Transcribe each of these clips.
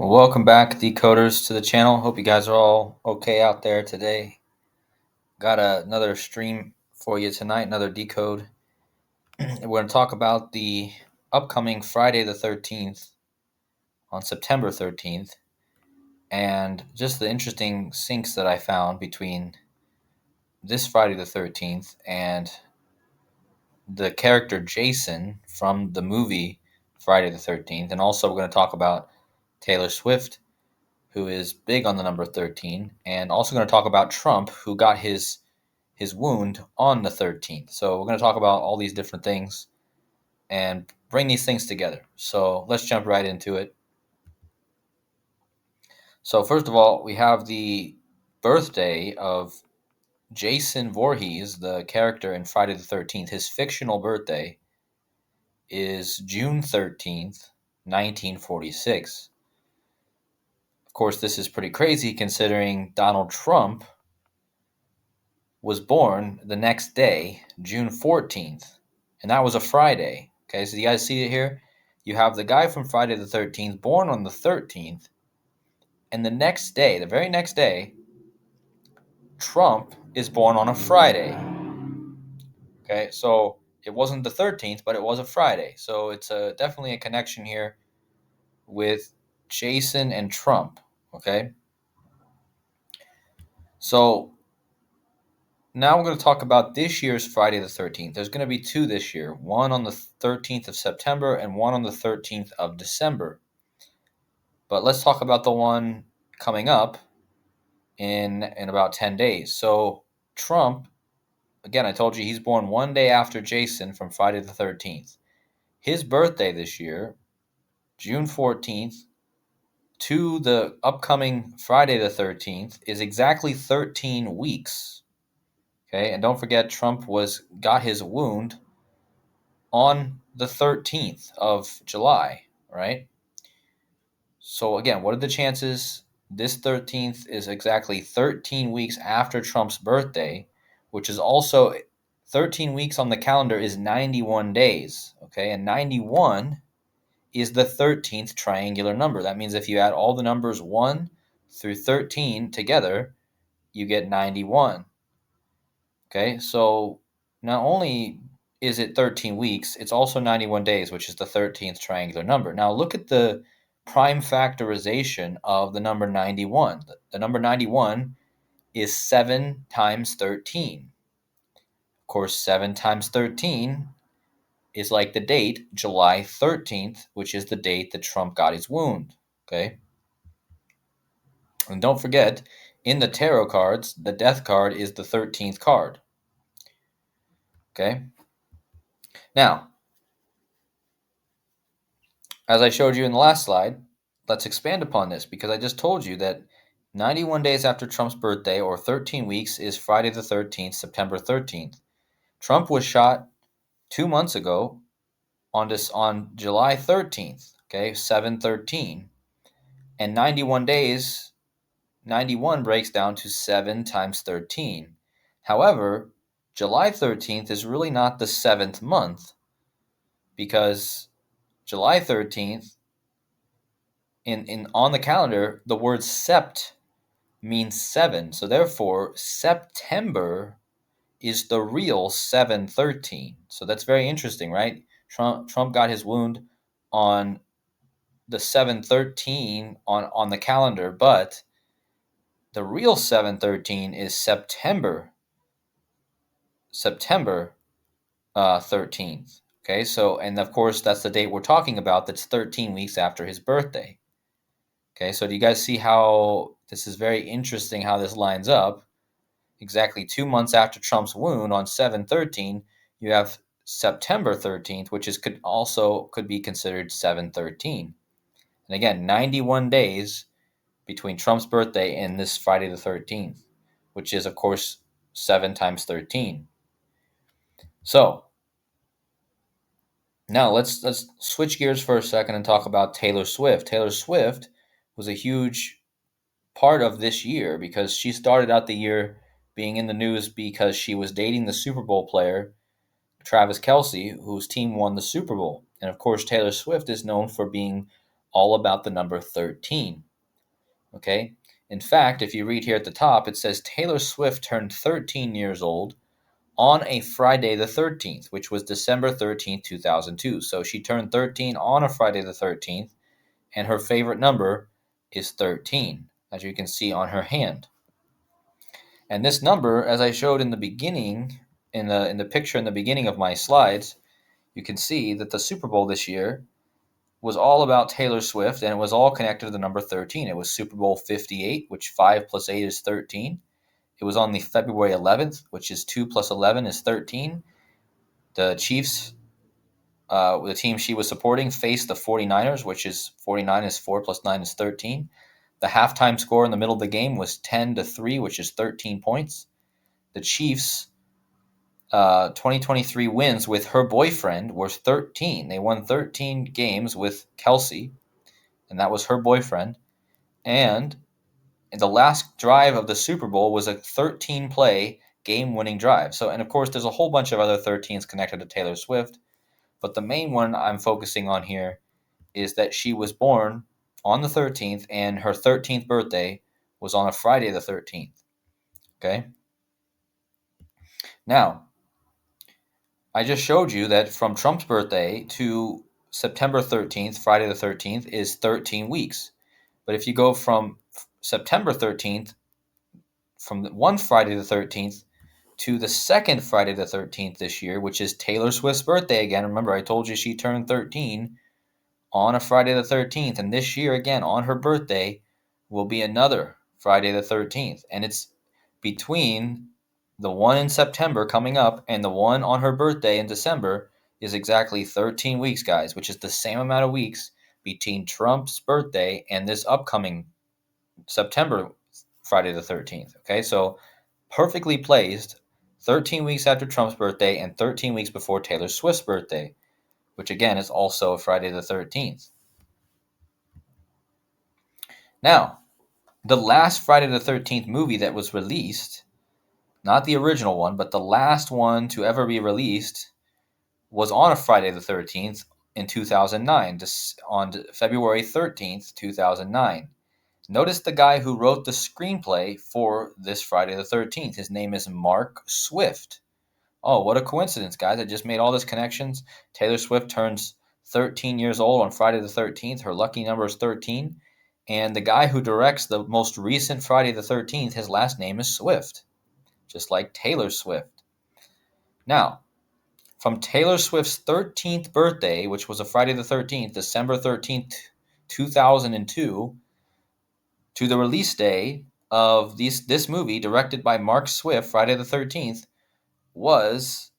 Well, welcome back, decoders, to the channel. Hope you guys are all okay out there today. Got another stream for you tonight, another decode. We're going to talk about the upcoming Friday the 13th on September 13th and just the interesting syncs that I found between this Friday the 13th and the character Jason from the movie Friday the 13th. And also, we're going to talk about Taylor Swift, who is big on the number 13, and also going to talk about Trump, who got his wound on the 13th. So we're going to talk about all these different things and bring these things together. So let's jump right into it. So first of all, we have the birthday of Jason Voorhees, the character in Friday the 13th. His fictional birthday is June 13th, 1946. Of course, this is pretty crazy considering Donald Trump was born the next day, June 14th, and that was a Friday. Okay, so you guys see it here? You have the guy from Friday the 13th born on the 13th, and the next day, the very next day, Trump is born on a Friday. Okay, so it wasn't the 13th, but it was a Friday. So it's definitely a connection here with Jason and Trump. Okay, so now we're going to talk about this year's Friday the 13th. There's going to be two this year, one on the 13th of September and one on the 13th of December. But let's talk about the one coming up in about 10 days. So Trump, again, I told you he's born one day after Jason from Friday the 13th. His birthday this year, June 14th, to the upcoming Friday the 13th is exactly 13 weeks. Okay, and don't forget Trump got his wound on the 13th of July, right? So, again, what are the chances? This 13th is exactly 13 weeks after Trump's birthday, which is also 13 weeks on the calendar is 91 days, okay? And 91 is the 13th triangular number. That means if you add all the numbers 1 through 13 together, you get 91. Okay, so not only is it 13 weeks, it's also 91 days, which is the 13th triangular number. Now look at the prime factorization of the number 91. The number 91 is 7 times 13. Of course, 7 times 13 is like the date, July 13th, which is the date that Trump got his wound. Okay? And don't forget, in the tarot cards, the death card is the 13th card. Okay? Now, as I showed you in the last slide, let's expand upon this because I just told you that 91 days after Trump's birthday, or 13 weeks, is Friday the 13th, September 13th. Trump was shot 2 months ago on July 13th, okay, 7/13. And 91 days, 91 breaks down to 7 times 13. However, July 13th is really not the 7th month because July 13th in on the calendar, the word sept means 7. So therefore, September is the real 7/13. So that's very interesting, right? Trump got his wound on the 7/13 on the calendar, but the real 7/13 is September 13th. Okay, so and of course that's the date we're talking about. That's 13 weeks after his birthday. Okay, so do you guys see how this is very interesting how this lines up? Exactly 2 months after Trump's wound on 7/13, you have September 13th, which could be considered 7/13. And again, 91 days between Trump's birthday and this Friday the 13th, which is of course 7 times 13. So, now let's switch gears for a second and talk about Taylor Swift. Taylor Swift was a huge part of this year because she started out the year being in the news because she was dating the Super Bowl player Travis Kelce, whose team won the Super Bowl. And of course, Taylor Swift is known for being all about the number 13. Okay? In fact, if you read here at the top, it says Taylor Swift turned 13 years old on a Friday the 13th, which was December 13th, 2002. So she turned 13 on a Friday the 13th, and her favorite number is 13, as you can see on her hand. And this number, as I showed in the beginning, in the picture in the beginning of my slides, you can see that the Super Bowl this year was all about Taylor Swift, and it was all connected to the number 13. It was Super Bowl 58, which 5 plus 8 is 13. It was on the February 11th, which is 2 plus 11 is 13. The Chiefs, the team she was supporting, faced the 49ers, which is 49 is 4 plus 9 is 13. The halftime score in the middle of the game was 10-3, which is 13 points. The Chiefs' 2023 wins with her boyfriend were 13. They won 13 games with Kelsey, and that was her boyfriend. And the last drive of the Super Bowl was a 13-play game-winning drive. So, and of course, there's a whole bunch of other 13s connected to Taylor Swift, but the main one I'm focusing on here is that she was born on the 13th, and her 13th birthday was on a Friday the 13th. Okay? Now, I just showed you that from Trump's birthday to September 13th, Friday the 13th, is 13 weeks. But if you go from September 13th, from one Friday the 13th, to the second Friday the 13th this year, which is Taylor Swift's birthday again. Remember, I told you she turned 13 on a Friday the 13th. And this year, again, on her birthday, will be another Friday the 13th. And it's between the one in September coming up and the one on her birthday in December is exactly 13 weeks, guys, which is the same amount of weeks between Trump's birthday and this upcoming September Friday the 13th. Okay, so perfectly placed 13 weeks after Trump's birthday and 13 weeks before Taylor Swift's birthday, which again is also Friday the 13th. Now, the last Friday the 13th movie that was released, not the original one, but the last one to ever be released, was on a Friday the 13th in 2009, on February 13th, 2009. Notice the guy who wrote the screenplay for this Friday the 13th. His name is Mark Swift. Oh, what a coincidence, guys. I just made all these connections. Taylor Swift turns 13 years old on Friday the 13th. Her lucky number is 13. And the guy who directs the most recent Friday the 13th, his last name is Swift, just like Taylor Swift. Now, from Taylor Swift's 13th birthday, which was a Friday the 13th, December 13th, 2002, to the release day of this movie directed by Mark Swift, Friday the 13th, was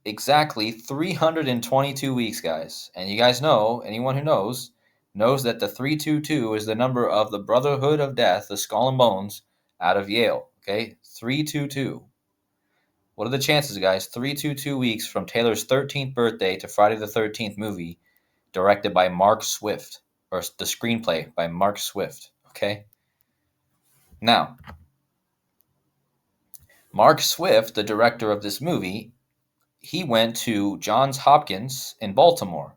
exactly 322 weeks, guys. And you guys know, anyone who knows that the 322 is the number of the Brotherhood of Death, the Skull and Bones, out of Yale. Okay? 322. What are the chances, guys? 322 weeks from Taylor's 13th birthday to Friday the 13th movie, directed by Mark Swift, or the screenplay by Mark Swift. Okay? Now, Mark Swift, the director of this movie, he went to Johns Hopkins in Baltimore.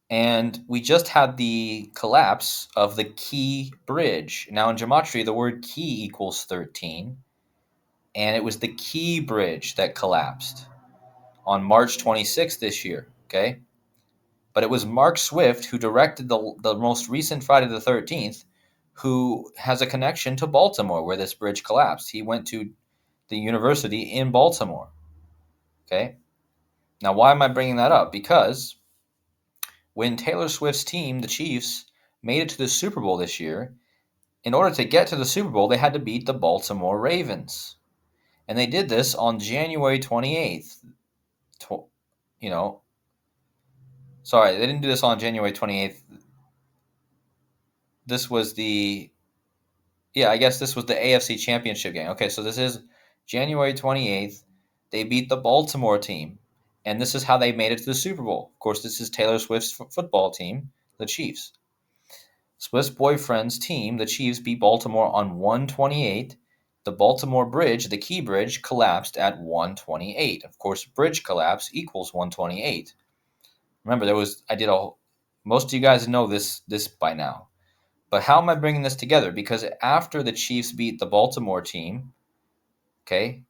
And we just had the collapse of the Key Bridge. Now, in gematria, the word key equals 13. And it was the Key Bridge that collapsed on March 26th this year. Okay? But it was Mark Swift who directed the most recent Friday the 13th, who has a connection to Baltimore where this bridge collapsed. He went to the university in Baltimore. Okay? Now, why am I bringing that up? Because when Taylor Swift's team, the Chiefs, made it to the Super Bowl this year, in order to get to the Super Bowl, they had to beat the Baltimore Ravens. And they did this on January 28th. You know, sorry, they didn't do this on January 28th. This was I guess this was the AFC Championship game. Okay, so this is January 28th. They beat the Baltimore team. And this is how they made it to the Super Bowl. Of course, this is Taylor Swift's football team, the Chiefs. Swift's boyfriend's team, the Chiefs, beat Baltimore on 128. The Baltimore Bridge, the Key Bridge, collapsed at 128. Of course, bridge collapse equals 128. Remember, Most of you guys know this by now. But how am I bringing this together? Because after the Chiefs beat the Baltimore team, okay,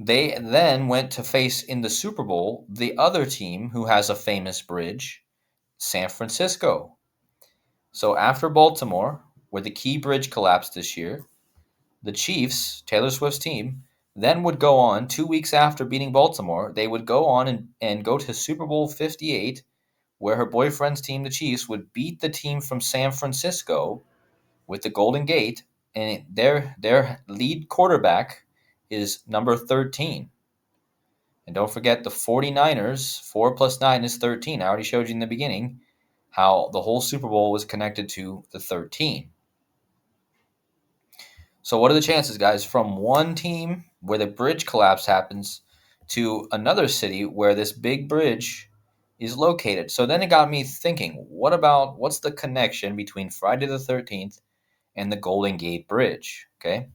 they then went to face in the Super Bowl the other team who has a famous bridge, San Francisco. So after Baltimore, where the key bridge collapsed this year, the Chiefs, Taylor Swift's team, then would go on 2 weeks after beating Baltimore. They would go on and go to Super Bowl 58, where her boyfriend's team, the Chiefs, would beat the team from San Francisco with the Golden Gate, and their lead quarterback is number 13. And don't forget the 49ers, 4 plus 9 is 13. I already showed you in the beginning how the whole Super Bowl was connected to the 13. So what are the chances, guys, from one team where the bridge collapse happens to another city where this big bridge is located? So then it got me thinking, what's the connection between Friday the 13th and the Golden Gate Bridge? Okay?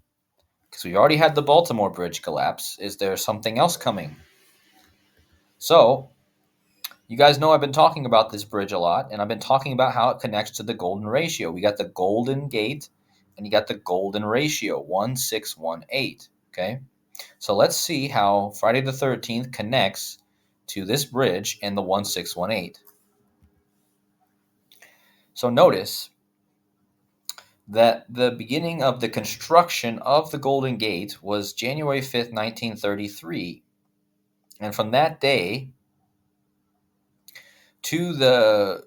Because we already had the Baltimore Bridge collapse. Is there something else coming? So, you guys know I've been talking about this bridge a lot, and I've been talking about how it connects to the golden ratio. We got the Golden Gate, and you got the golden ratio, 1618. Okay? So let's see how Friday the 13th connects to this bridge and the 1618. So notice that the beginning of the construction of the Golden Gate was January 5th, 1933. And from that day to the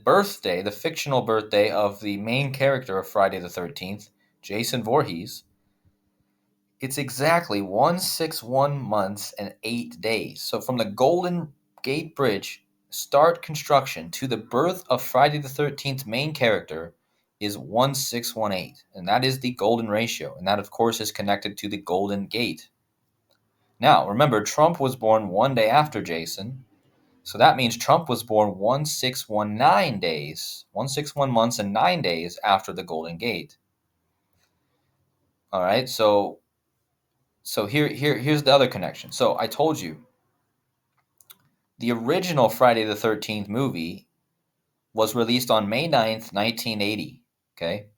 birthday, the fictional birthday of the main character of Friday the 13th, Jason Voorhees, it's exactly 161 months and 8 days. So from the Golden Gate Bridge start construction to the birth of Friday the 13th main character is 1618, and that is the golden ratio, and that of course is connected to the Golden Gate. Now, remember, Trump was born one day after Jason, so that means Trump was born 1619 days, 161 months and 9 days after the Golden Gate. All right, so here's the other connection. So I told you the original Friday the 13th movie was released on May 9th, 1980, okay?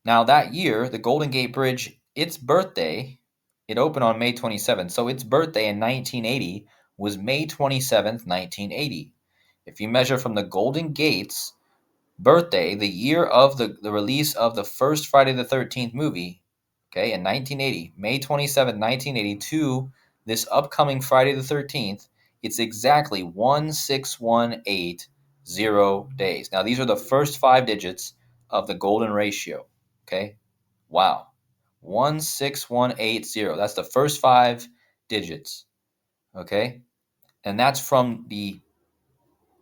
Now that year, the Golden Gate Bridge, its birthday, it opened on May 27th. So its birthday in 1980 was May 27th, 1980. If you measure from the Golden Gate's birthday, the year of the release of the first Friday the 13th movie, okay, in 1980, May 27th, 1980, to this upcoming Friday the 13th, it's exactly 1618 days. Now, these are the first 5 digits of the golden ratio, okay? Wow. 16180. That's the first 5 digits, okay? And that's from the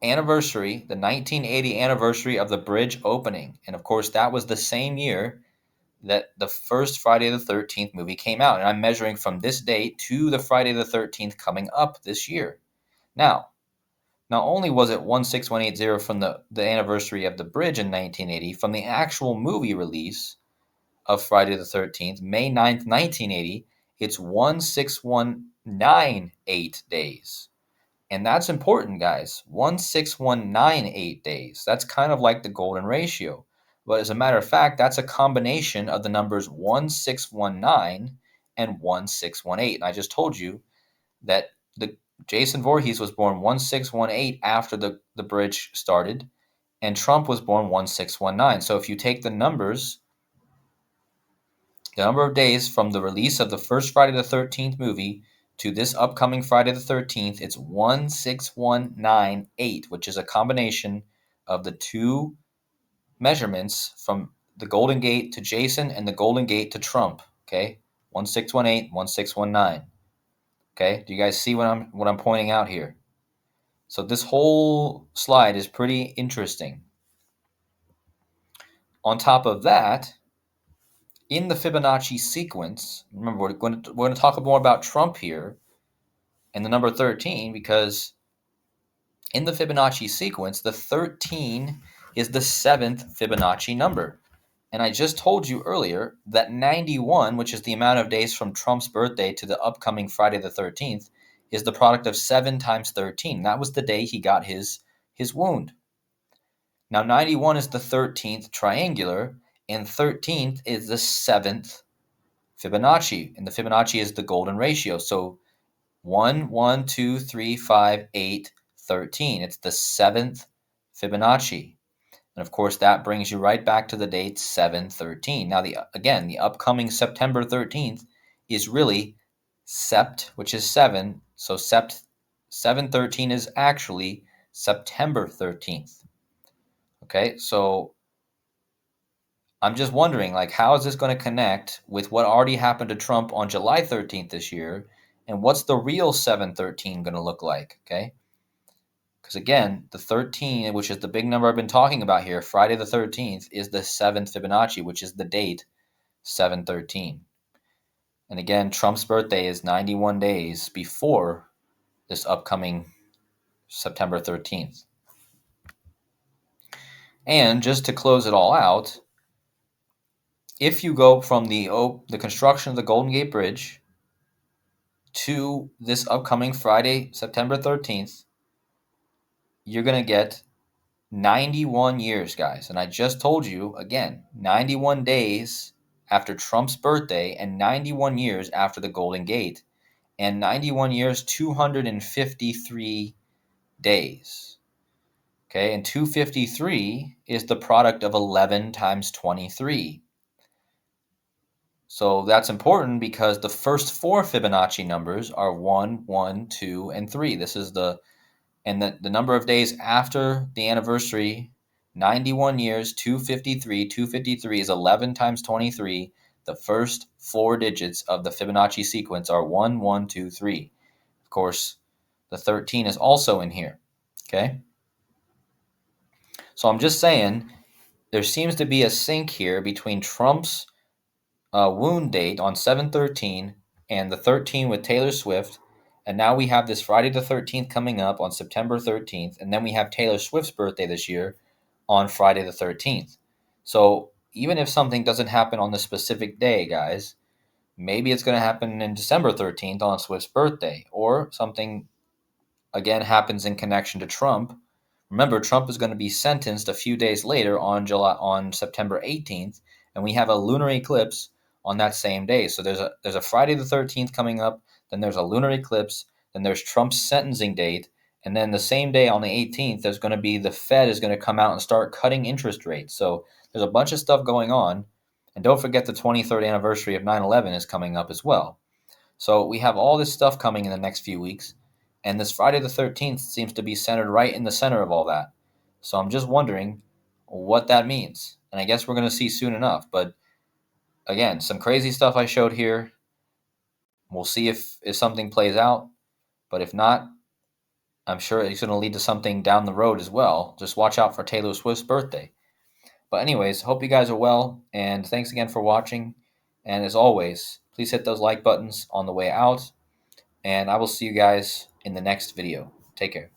anniversary, the 1980 anniversary of the bridge opening. And of course, that was the same year that the first Friday the 13th movie came out. And I'm measuring from this date to the Friday the 13th coming up this year. Now, not only was it 16180 from the anniversary of the bridge in 1980, from the actual movie release of Friday the 13th, May 9th, 1980, it's 16198 days. And that's important, guys. 16198 days. That's kind of like the golden ratio. But as a matter of fact, that's a combination of the numbers 1619 and 1618. And I just told you that the Jason Voorhees was born 1618 after the bridge started, and Trump was born 1619. So if you take the numbers, the number of days from the release of the first Friday the 13th movie to this upcoming Friday the 13th, it's 16198, which is a combination of the two measurements from the Golden Gate to Jason and the Golden Gate to Trump. Okay, 1618, 1619. Okay, do you guys see what I'm pointing out here? So this whole slide is pretty interesting. On top of that, in the Fibonacci sequence, remember we're going to talk more about Trump here and the number 13, because in the Fibonacci sequence, the 13 is the 7th Fibonacci number. And I just told you earlier that 91, which is the amount of days from Trump's birthday to the upcoming Friday the 13th, is the product of 7 times 13. That was the day he got his wound. Now, 91 is the 13th triangular, and 13th is the 7th Fibonacci. And the Fibonacci is the golden ratio. So 1, 1, 2, 3, 5, 8, 13. It's the 7th Fibonacci. And of course, that brings you right back to the date 7/13. Now, the upcoming September 13th is really Sept, which is 7. So 7/13 is actually September 13th. Okay, so I'm just wondering, like, how is this going to connect with what already happened to Trump on July 13th this year? And what's the real 7/13 going to look like? Okay. Because again, the 13, which is the big number I've been talking about here, Friday the 13th, is the 7th Fibonacci, which is the date 7/13. And again, Trump's birthday is 91 days before this upcoming September 13th. And just to close it all out, if you go from the construction of the Golden Gate Bridge to this upcoming Friday, September 13th, you're going to get 91 years, guys. And I just told you, again, 91 days after Trump's birthday and 91 years after the Golden Gate. And 91 years, 253 days. Okay, and 253 is the product of 11 times 23. So that's important because the first four Fibonacci numbers are 1, 1, 2, and 3. This is the number of days after the anniversary, 91 years, 253. 253 is 11 times 23. The first four digits of the Fibonacci sequence are 1, 1, 2, 3. Of course, the 13 is also in here. Okay? So I'm just saying there seems to be a sync here between Trump's wound date on 7/13 and the 13 with Taylor Swift. And now we have this Friday the 13th coming up on September 13th. And then we have Taylor Swift's birthday this year on Friday the 13th. So even if something doesn't happen on the specific day, guys, maybe it's going to happen in December 13th on Swift's birthday, or something again happens in connection to Trump. Remember, Trump is going to be sentenced a few days later on September 18th, and we have a lunar eclipse on that same day. So there's a Friday the 13th coming up, then there's a lunar eclipse, then there's Trump's sentencing date, and then the same day on the 18th, there's going to be the Fed is going to come out and start cutting interest rates. So there's a bunch of stuff going on, and don't forget the 23rd anniversary of 9/11 is coming up as well. So we have all this stuff coming in the next few weeks, and this Friday the 13th seems to be centered right in the center of all that. So I'm just wondering what that means. And I guess we're going to see soon enough. But again, some crazy stuff I showed here. We'll see if something plays out. But if not, I'm sure it's going to lead to something down the road as well. Just watch out for Taylor Swift's birthday. But anyways, hope you guys are well. And thanks again for watching. And as always, please hit those like buttons on the way out. And I will see you guys in the next video. Take care.